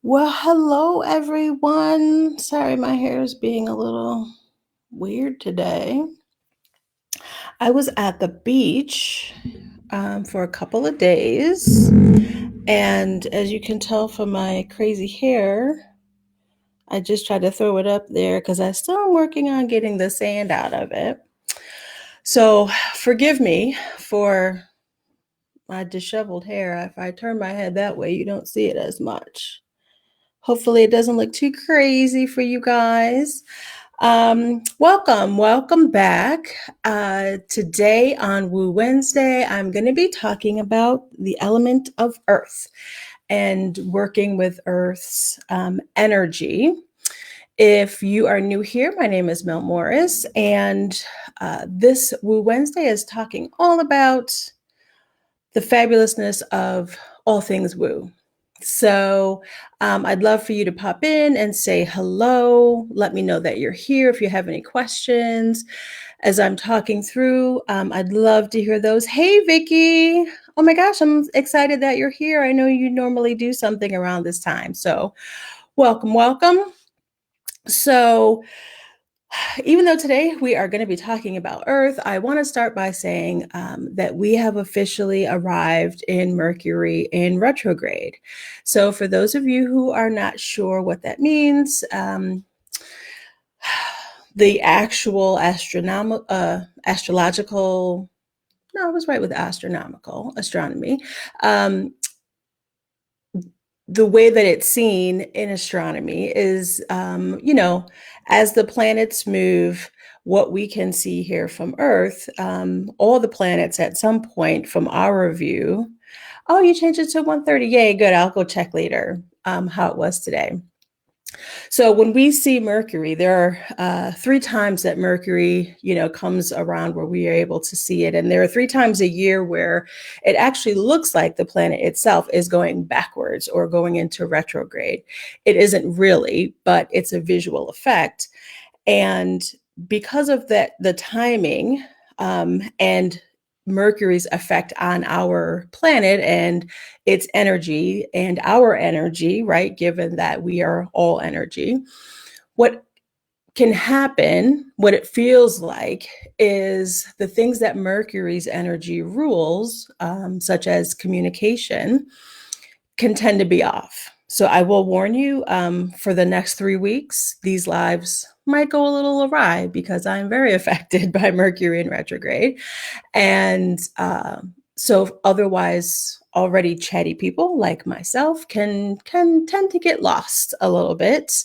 Well, hello everyone. Sorry, my hair is being a little weird today. I was at the beach for a couple of days, and as you can tell from my crazy hair, I just tried to throw it up there because I still am working on getting the sand out of it. So, forgive me for my disheveled hair. If I turn my head that way, you don't see it as much. Hopefully, it doesn't look too crazy for you guys. Welcome back. Today on Woo Wednesday, I'm going to be talking about the element of Earth and working with Earth's energy. If you are new here, my name is Mel Morris, and this Woo Wednesday is talking all about the fabulousness of all things woo. So I'd love for you to pop in and say hello. Let me know that you're here if you have any questions. As I'm talking through, I'd love to hear those. Hey, Vicky. Oh my gosh, I'm excited that you're here. I know you normally do something around this time. So welcome. So even though today we are going to be talking about Earth, I want to start by saying that we have officially arrived in Mercury in retrograde. So, for those of you who are not sure what that means, the actual astrological, no, I was right with astronomical, astronomy. Um, the way that it's seen in astronomy is, as the planets move, what we can see here from Earth, all the planets at some point from our view. Oh, you changed it to 1:30. Yay, good. I'll go check later how it was today. So when we see Mercury, there are three times that Mercury, comes around where we are able to see it. And there are three times a year where it actually looks like the planet itself is going backwards or going into retrograde. It isn't really, but it's a visual effect. And because of that, the timing and Mercury's effect on our planet and its energy and our energy, right? Given that we are all energy, what can happen, what it feels like, is the things that Mercury's energy rules, such as communication, can tend to be off. So I will warn you, for the next 3 weeks, these lives might go a little awry because I'm very affected by Mercury in retrograde. And so otherwise already chatty people like myself can tend to get lost a little bit.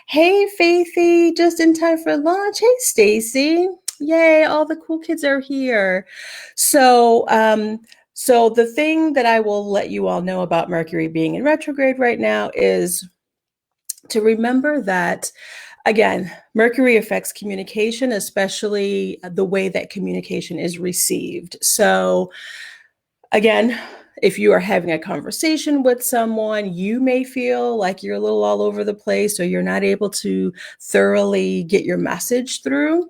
Hey Faithy, just in time for lunch. Hey Stacy. Yay, all the cool kids are here. So the thing that I will let you all know about Mercury being in retrograde right now is to remember that, again, Mercury affects communication, especially the way that communication is received. So, again, if you are having a conversation with someone, you may feel like you're a little all over the place or you're not able to thoroughly get your message through.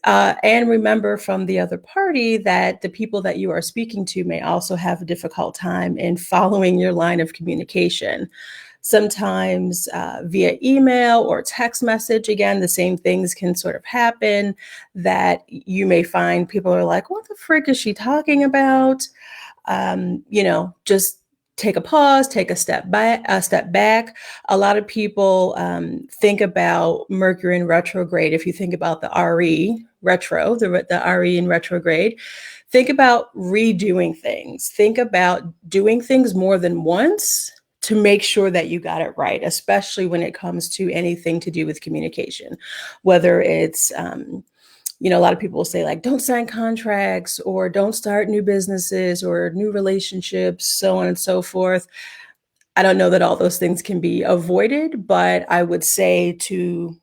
And remember from the other party that the people that you are speaking to may also have a difficult time in following your line of communication. Sometimes via email or text message, again, the same things can sort of happen that you may find people are like, what the frick is she talking about? Just take a pause, take a step back. A lot of people think about Mercury in retrograde. If you think about the RE retro, the RE in retrograde, think about redoing things. Think about doing things more than once to make sure that you got it right, especially when it comes to anything to do with communication, whether it's a lot of people will say, like, don't sign contracts or don't start new businesses or new relationships, so on and so forth. I don't know that all those things can be avoided, but I would say to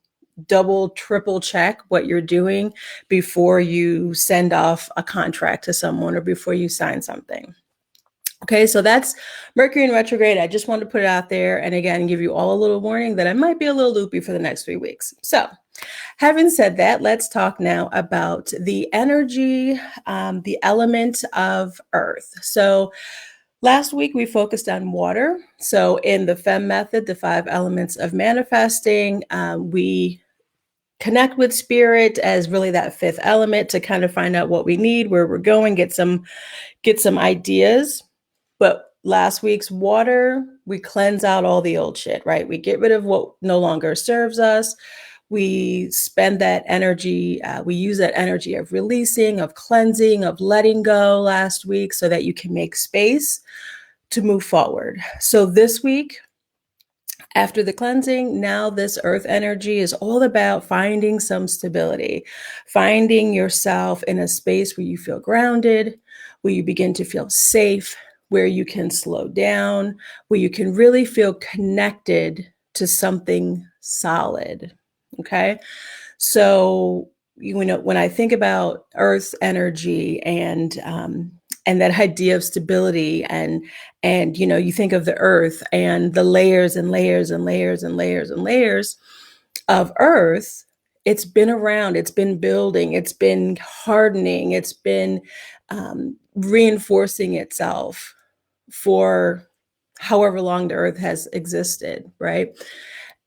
double, triple check what you're doing before you send off a contract to someone or before you sign something. Okay, so that's Mercury in retrograde. I just wanted to put it out there and again give you all a little warning that I might be a little loopy for the next 3 weeks. So, having said that, let's talk now about the energy, the element of Earth. So, Last week, we focused on water. So, in the FEM method, the 5 elements of manifesting, we connect with spirit as really that fifth element to kind of find out what we need, where we're going, get some ideas. But last week's water, we cleanse out all the old shit, right? We get rid of what no longer serves us. We spend that energy, we use that energy of releasing, of cleansing, of letting go last week so that you can make space to move forward. So this week, after the cleansing, now this earth energy is all about finding some stability, finding yourself in a space where you feel grounded, where you begin to feel safe, where you can slow down, where you can really feel connected to something solid. Okay. So, you know, when I think about earth's energy and that idea of stability and you know, you think of the earth and the layers and layers and layers and layers and layers of earth. It's been around, it's been building, it's been hardening, it's been reinforcing itself for however long the earth has existed, right?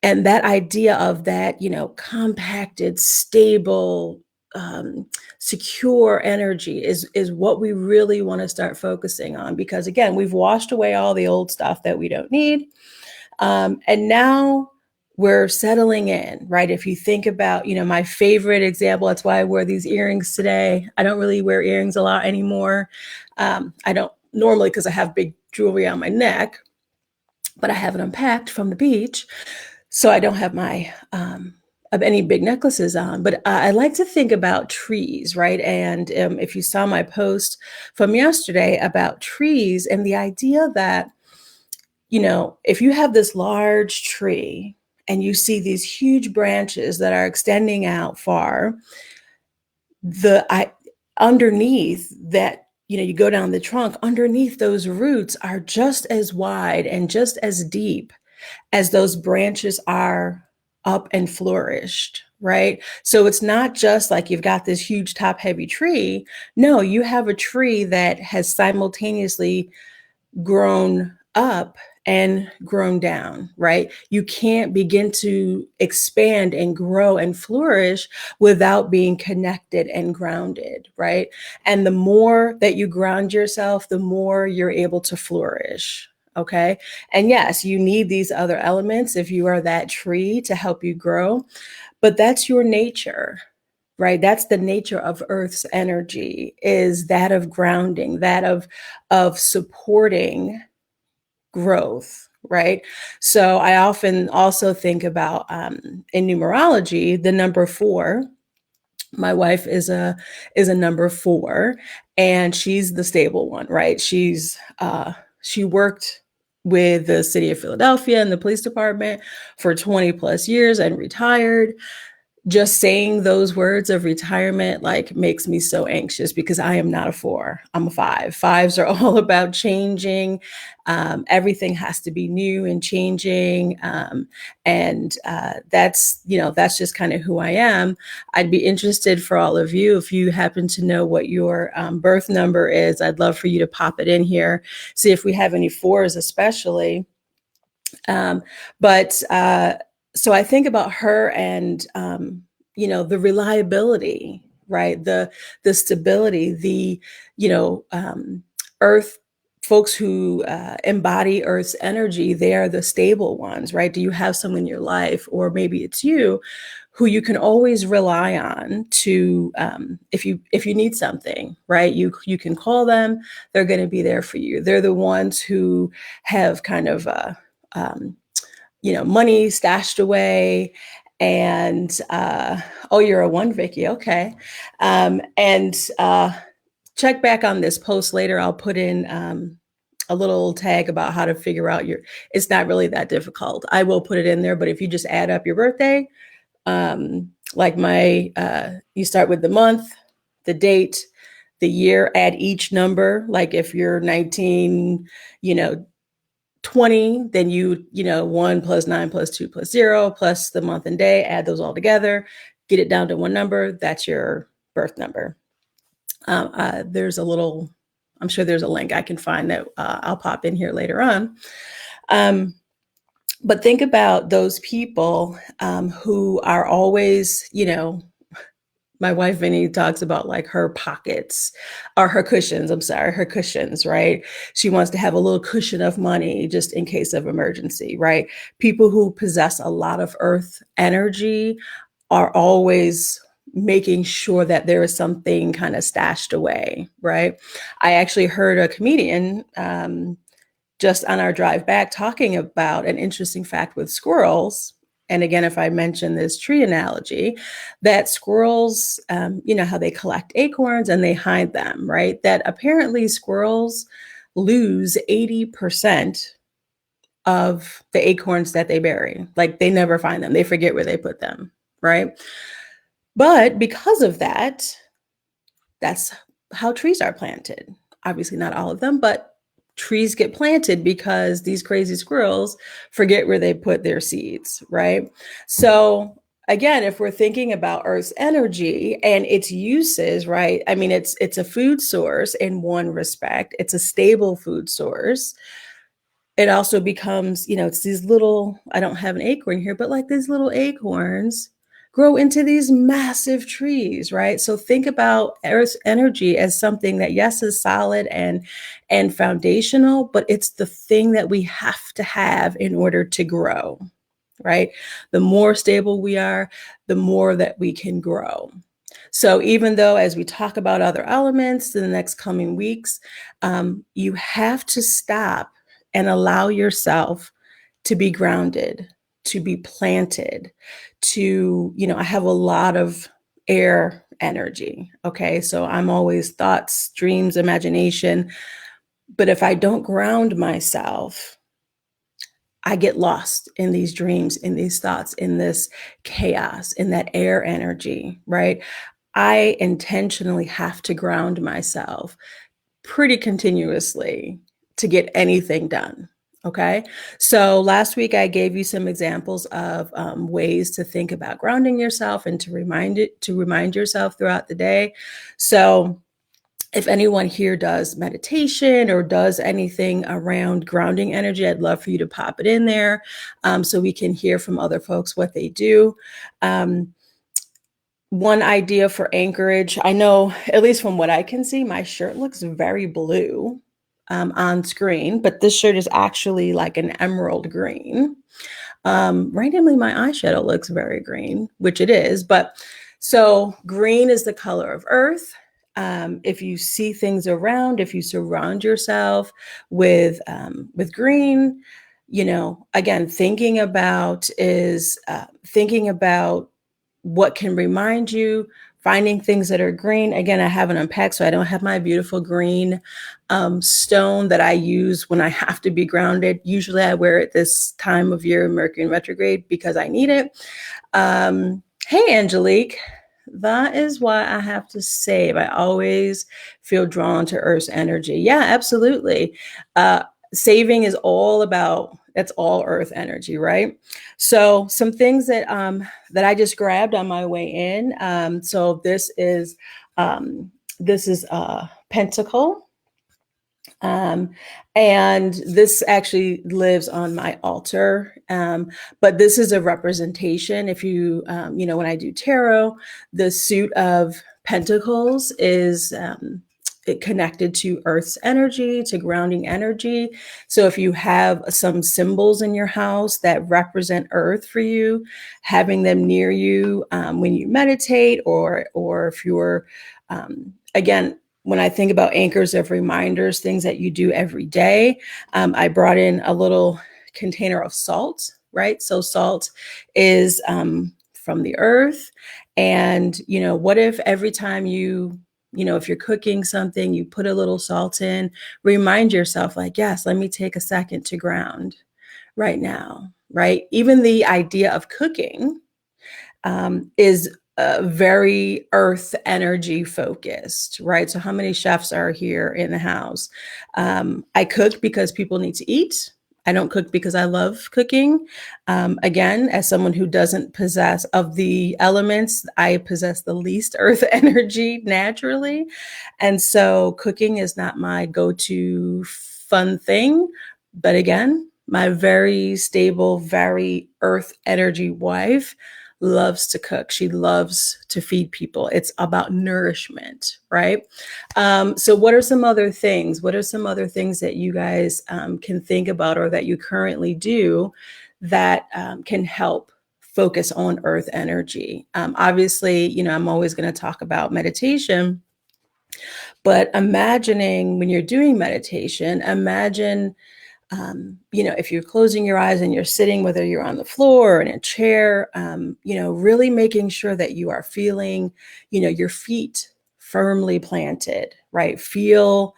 And that idea of that, you know, compacted, stable, um, secure energy is what we really want to start focusing on, because again, we've washed away all the old stuff that we don't need, and now we're settling in, right? If you think about, you know, my favorite example, that's why I wear these earrings today. I don't really wear earrings a lot anymore. I don't normally, because I have big jewelry on my neck, but I have it unpacked from the beach, so I don't have my of any big necklaces on. But I like to think about trees, right? And if you saw my post from yesterday about trees and the idea that, you know, if you have this large tree and you see these huge branches that are extending out far, the I underneath that, you know, you go down the trunk, underneath those roots are just as wide and just as deep as those branches are up and flourished, right? So it's not just like you've got this huge top heavy tree. No, you have a tree that has simultaneously grown up and grown down, right? You can't begin to expand and grow and flourish without being connected and grounded, right? And the more that you ground yourself, the more you're able to flourish. Okay. And yes, you need these other elements if you are that tree to help you grow, but that's your nature, right? That's the nature of earth's energy, is that of grounding, that of supporting growth, right? So I often also think about, in numerology, the number 4. My wife is a number 4, and she's the stable one, right? She worked with the city of Philadelphia and the police department for 20 plus years and retired. Just saying those words of retirement like makes me so anxious, because I am not a 4. I'm a 5. Fives are all about changing. Everything has to be new and changing. And that's, you know, that's just kind of who I am. I'd be interested for all of you, if you happen to know what your birth number is. I'd love for you to pop it in here. See if we have any 4s, especially. Um, but so I think about her and, you know, the reliability, right? The stability, you know, earth folks who embody earth's energy, they are the stable ones, right? Do you have someone in your life, or maybe it's you, who you can always rely on to, if you need something, right? You can call them. They're going to be there for you. They're the ones who have kind of um, you know, money stashed away. And oh, you're a 1, Vicky. Okay. And check back on this post later. I'll put in a little tag about how to figure out your. It's not really that difficult. I will put it in there, but if you just add up your birthday, like you start with the month, the date, the year, add each number. Like if you're 19, you know, 20, then you know, 1 plus 9 plus 2 plus 0 plus the month and day, add those all together, get it down to one number. That's your birth number. There's a little I'm sure there's a link I can find that I'll pop in here later on. Um, but think about those people who are always, my wife Vinny talks about like her pockets or her cushions. I'm sorry, her cushions, right? She wants to have a little cushion of money just in case of emergency, right? People who possess a lot of earth energy are always making sure that there is something kind of stashed away, right? I actually heard a comedian just on our drive back talking about an interesting fact with squirrels. And again, if I mention this tree analogy, that squirrels, how they collect acorns and they hide them, right? That apparently squirrels lose 80% of the acorns that they bury. Like they never find them, they forget where they put them, right? But because of that, that's how trees are planted. Obviously, not all of them, but trees get planted because these crazy squirrels forget where they put their seeds, right? So, again, if we're thinking about Earth's energy and its uses, right? I mean, it's a food source in one respect. It's a stable food source. It also becomes, it's these little, I don't have an acorn here, but like these little acorns grow into these massive trees, right? So think about Earth's energy as something that, yes, is solid and foundational, but it's the thing that we have to have in order to grow, right? The more stable we are, the more that we can grow. So even though as we talk about other elements in the next coming weeks, you have to stop and allow yourself to be grounded, to be planted, I have a lot of air energy. Okay. So I'm always thoughts, dreams, imagination. But if I don't ground myself, I get lost in these dreams, in these thoughts, in this chaos, in that air energy, right? I intentionally have to ground myself pretty continuously to get anything done. Okay. So last week I gave you some examples of ways to think about grounding yourself and to remind yourself throughout the day. So if anyone here does meditation or does anything around grounding energy, I'd love for you to pop it in there so we can hear from other folks what they do. One idea for anchorage, I know, at least from what I can see, my shirt looks very blue on screen, but this shirt is actually like an emerald green. Randomly, my eyeshadow looks very green, which it is. But so green is the color of earth. If you see things around, if you surround yourself with green, again, thinking about what can remind you, finding things that are green. Again, I haven't unpacked, so I don't have my beautiful green stone that I use when I have to be grounded. Usually I wear it this time of year, Mercury in retrograde, because I need it. Hey, Angelique. That is why I have to save. I always feel drawn to Earth's energy. Yeah, absolutely. Saving is that's all Earth energy, right? So some things that I just grabbed on my way in. So this is a pentacle. And this actually lives on my altar. But this is a representation. If when I do tarot, the suit of pentacles is it connected to Earth's energy, to grounding energy. So if you have some symbols in your house that represent Earth for you, having them near you when you meditate, or if you're again, when I think about anchors of reminders, things that you do every day, I brought in a little container of salt, right? So salt is from the earth. And, what if every time if you're cooking something, you put a little salt in, remind yourself like, yes, let me take a second to ground right now, right? Even the idea of cooking is very earth energy focused, right? So how many chefs are here in the house? I cook because people need to eat. I don't cook because I love cooking. Again, as someone who doesn't possess of the elements, I possess the least earth energy naturally. And so cooking is not my go-to fun thing. But again, my very stable, very earth energy wife loves to cook. She loves to feed people. It's about nourishment, right? So, what are some other things? What are some other things that you guys can think about or that you currently do that can help focus on earth energy? Obviously, I'm always going to talk about meditation, but imagining when you're doing meditation, imagine if you're closing your eyes and you're sitting, whether you're on the floor or in a chair, really making sure that you are feeling, your feet firmly planted, right? Feel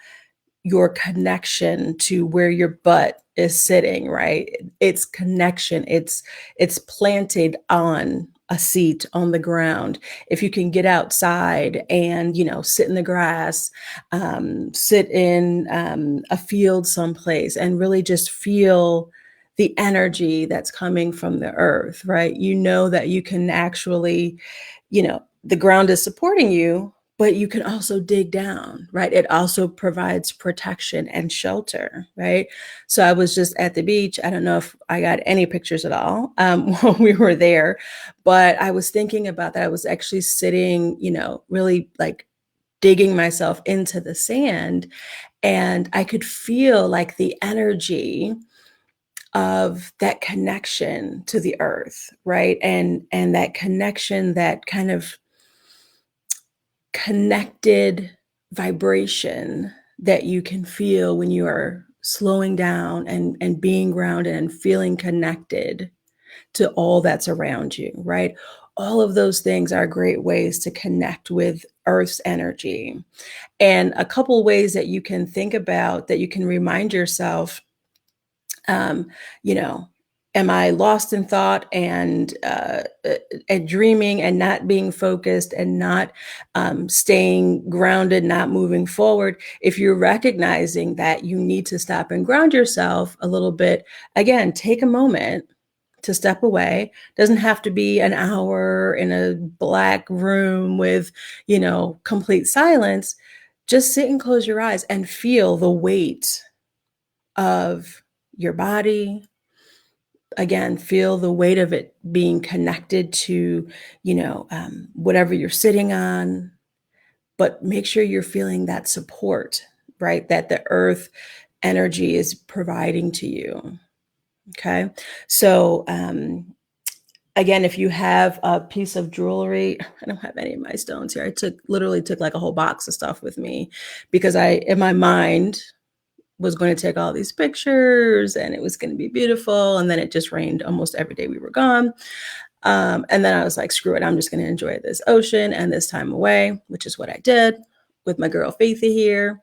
your connection to where your butt is sitting, right? It's connection. It's planted on a seat on the ground. If you can get outside and, sit in the grass, sit in a field someplace and really just feel the energy that's coming from the earth, right? You know that you can actually, the ground is supporting you, but you can also dig down, right? It also provides protection and shelter, right? So I was just at the beach. I don't know if I got any pictures at all when we were there, but I was thinking about that. I was actually sitting, really like digging myself into the sand, and I could feel like the energy of that connection to the earth, right? And that connection, that kind of connected vibration that you can feel when you are slowing down and being grounded and feeling connected to all that's around you, right? All of those things are great ways to connect with Earth's energy. And a couple ways that you can think about that you can remind yourself, um, you know, am I lost in thought and dreaming and not being focused and not staying grounded, not moving forward? If you're recognizing that you need to stop and ground yourself a little bit, again, take a moment to step away. Doesn't have to be an hour in a black room with, complete silence. Just sit and close your eyes and feel the weight of your body. Again, feel the weight of it being connected to, whatever you're sitting on, but make sure you're feeling that support, right? That the earth energy is providing to you. Okay. So, again, if you have a piece of jewelry, I don't have any of my stones here. I literally took like a whole box of stuff with me because in my mind, was going to take all these pictures and it was going to be beautiful. And then it just rained almost every day we were gone. And then I was like, screw it. I'm just going to enjoy this ocean and this time away, which is what I did with my girl Faithy here.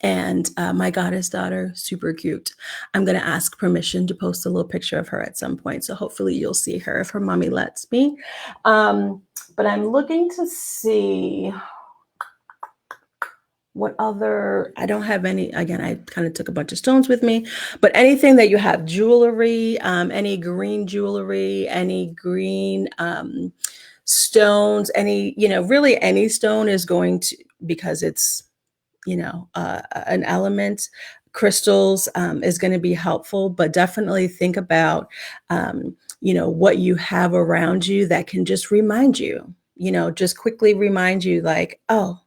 And my goddess daughter, super cute. I'm going to ask permission to post a little picture of her at some point. So hopefully you'll see her if her mommy lets me. But I'm looking to see what other, I don't have any, again, I kind of took a bunch of stones with me, but anything that you have, jewelry, any green jewelry, any green stones, any, really any stone is going to, because it's, an element, crystals is going to be helpful, but definitely think about, what you have around you that can just remind you, just quickly remind you like, oh,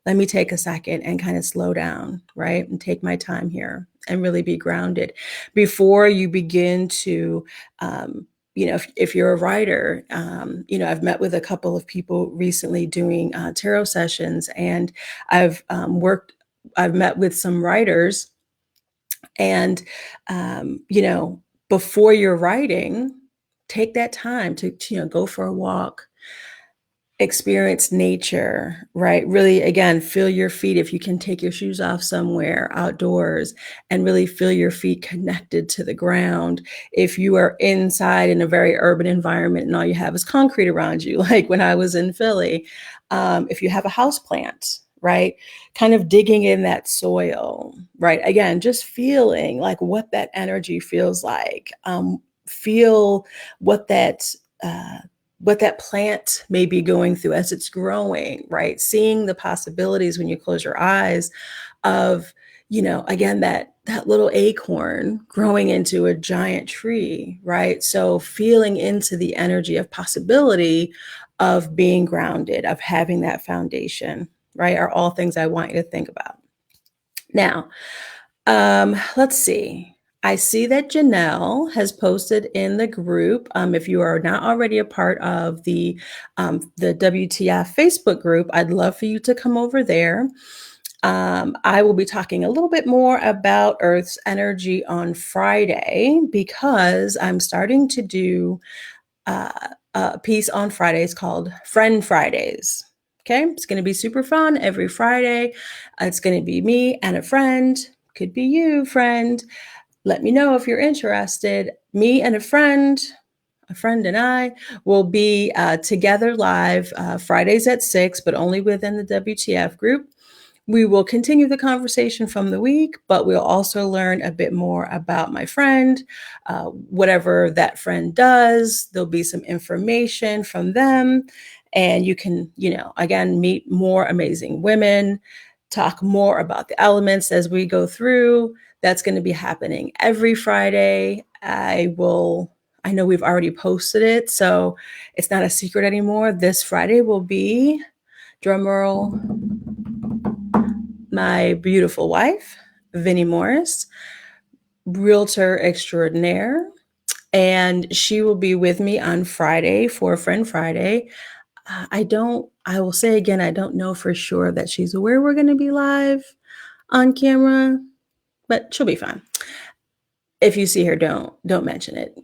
let me take a second and kind of slow down, right? And take my time here and really be grounded before you begin to, if you're a writer, I've met with a couple of people recently doing tarot sessions, and I've met with some writers, and, before you're writing, take that time to, go for a walk, experience nature, right? Really, again, feel your feet. If you can take your shoes off somewhere outdoors and really feel your feet connected to the ground. If you are inside in a very urban environment and all you have is concrete around you, like when I was in Philly, if you have a house plant, right? Kind of digging in that soil, right? Again, just feeling like what that energy feels like. Feel what that uh, what that plant may be going through as it's growing, right? Seeing the possibilities when you close your eyes of, again, that little acorn growing into a giant tree, right? So feeling into the energy of possibility of being grounded, of having that foundation, right? Are all things I want you to think about. Now, let's see. I see that Janelle has posted in the group. If you are not already a part of the WTF Facebook group, I'd love for you to come over there. I will be talking a little bit more about Earth's energy on Friday because I'm starting to do a piece on Fridays called Friend Fridays. Okay, it's going to be super fun every Friday. It's going to be me and a friend. Could be you, friend. Let me know if you're interested. Me and a friend and I will be together live Fridays at 6, but only within the WTF group. We will continue the conversation from the week, but we'll also learn a bit more about my friend, whatever that friend does. There'll be some information from them, and you can, again, meet more amazing women, talk more about the elements as we go through. That's going to be happening every Friday. I know we've already posted it, so it's not a secret anymore. This Friday will be, drumroll, my beautiful wife, Vinnie Morris, realtor extraordinaire, and she will be with me on Friday for Friend Friday. I will say again, I don't know for sure that she's aware we're going to be live on camera, but she'll be fine. If you see her, don't mention it.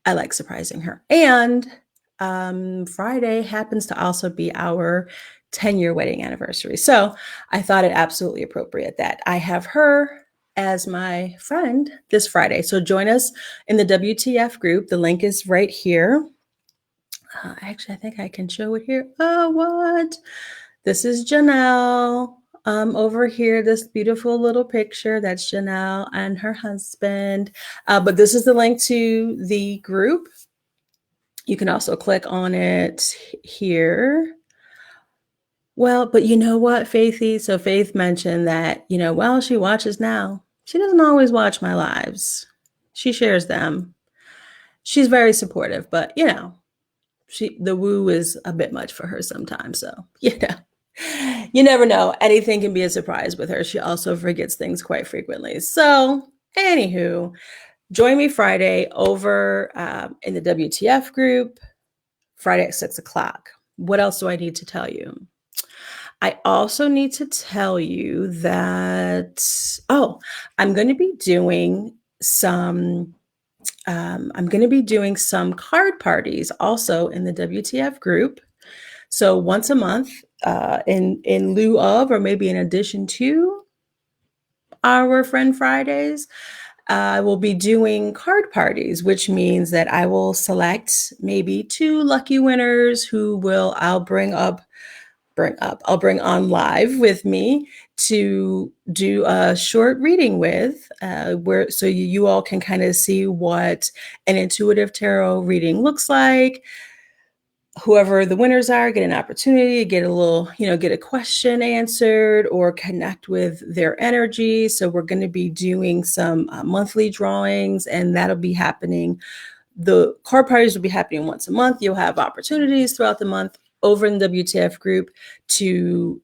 I like surprising her. And Friday happens to also be our 10-year wedding anniversary. So I thought it absolutely appropriate that I have her as my friend this Friday. So join us in the WTF group. The link is right here. Actually, I think I can show it here. Oh, what? This is Janelle. Over here, this beautiful little picture, that's Janelle and her husband. But this is the link to the group. You can also click on it here. Well, but you know what, Faithy? So Faith mentioned that, well, she watches now. She doesn't always watch my lives. She shares them. She's very supportive, but the woo is a bit much for her sometimes. So, you never know. Anything can be a surprise with her. She also forgets things quite frequently. So, anywho, join me Friday over in the WTF group, Friday at 6 o'clock. What else do I need to tell you? I also need to tell you that, I'm going to be doing some card parties also in the WTF group. So once a month, in lieu of, or maybe in addition to our Friend Fridays, I will be doing card parties, which means that I will select maybe 2 lucky winners who I'll bring on live with me to do a short reading with, so you all can kind of see what an intuitive tarot reading looks like. Whoever the winners are get an opportunity to get get a question answered or connect with their energy. So we're going to be doing some monthly drawings, and that'll be happening. The card parties will be happening once a month. You'll have opportunities throughout the month over in the WTF group to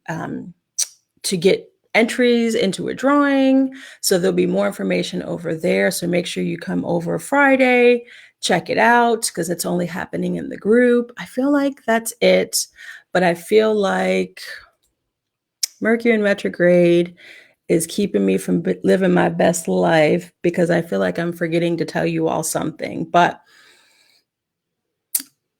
get entries into a drawing. So there'll be more information over there. So make sure you come over Friday, check it out, because it's only happening in the group. I feel like that's it, but I feel like Mercury in retrograde is keeping me from living my best life because I feel like I'm forgetting to tell you all something, but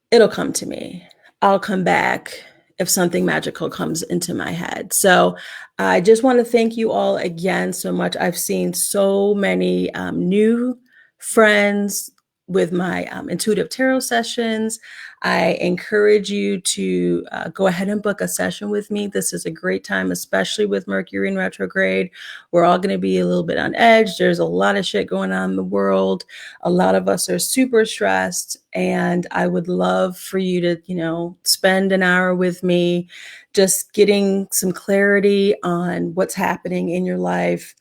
it'll come to me. I'll come back if something magical comes into my head. So I just want to thank you all again so much. I've seen so many new friends, with my intuitive tarot sessions. I encourage you to go ahead and book a session with me. This is a great time, especially with Mercury in retrograde. We're all going to be a little bit on edge. There's a lot of shit going on in the world. A lot of us are super stressed, and I would love for you to, spend an hour with me just getting some clarity on what's happening in your life.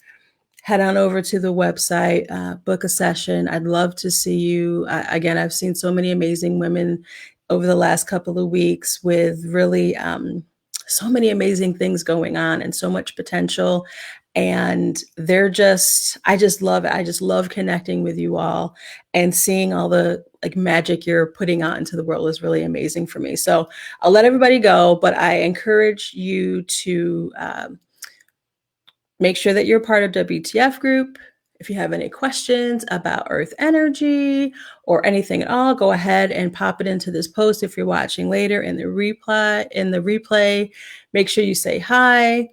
Head on over to the website, book a session. I'd love to see you. Again, I've seen so many amazing women over the last couple of weeks with really so many amazing things going on and so much potential. And I just love it. I just love connecting with you all, and seeing all the like magic you're putting out into the world is really amazing for me. So I'll let everybody go, but I encourage you to make sure that you're part of WTF group. If you have any questions about earth energy or anything at all, go ahead and pop it into this post. If you're watching later in the replay, make sure you say hi.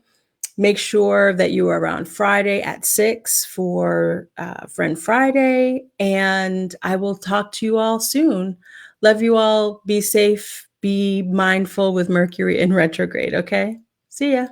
Make sure that you are around Friday at 6 for Friend Friday. And I will talk to you all soon. Love you all. Be safe. Be mindful with Mercury in retrograde. Okay. See ya.